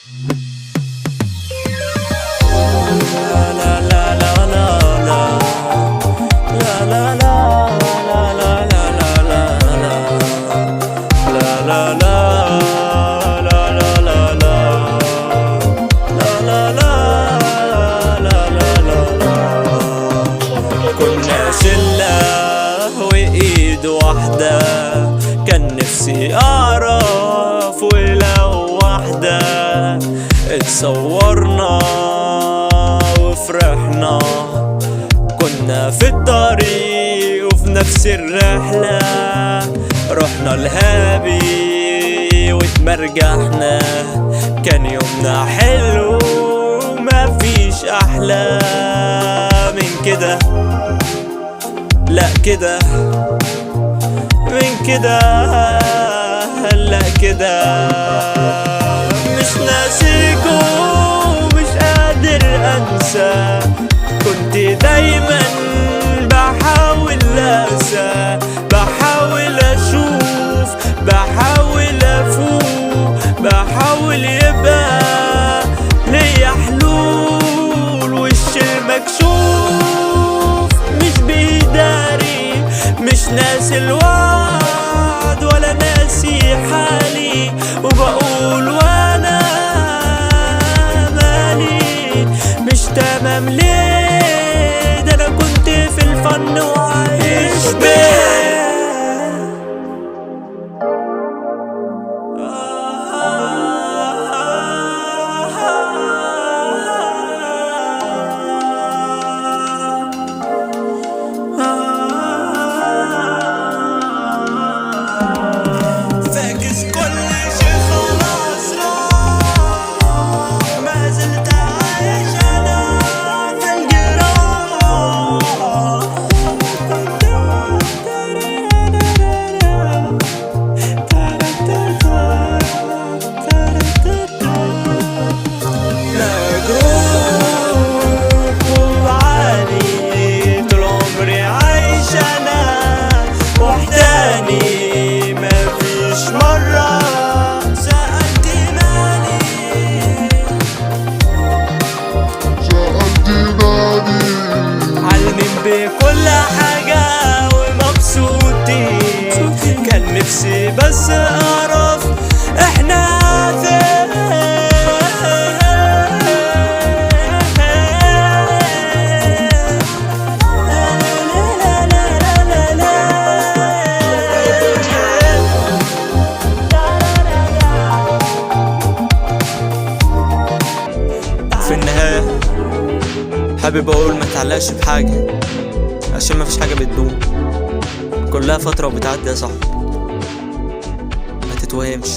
كنا شلة وإيد واحدة، كان نفسي أعرف ولو واحدة. اتصورنا وفرحنا، كنا في الطريق وفي نفس الرحلة. رحنا الهابي واتمرجحنا، كان يومنا حلو مفيش أحلى من كده. لا كده من كده، لا كده. مش ناسيكم مش قادر انسى، كنت دايما بحاول انسى، بحاول اشوف، بحاول افوق، بحاول يبقى ليا حلول. وش المكشوف مش بيداري، مش ناسي الوعد ولا ناسي حالي، وبقول وانا مالي مش تمام ليه؟ ده انا كنت في الفن وعايش بيه. بكل حاجة ومبسوطين، كان نفسي بس أعرف إحنا فين. في النهاية حابب أقول ما تعلقش بحاجة، عشان مفيش حاجة بتدوم، كلها فترة وبتعدي يا صاحبي، ما تتوهمش.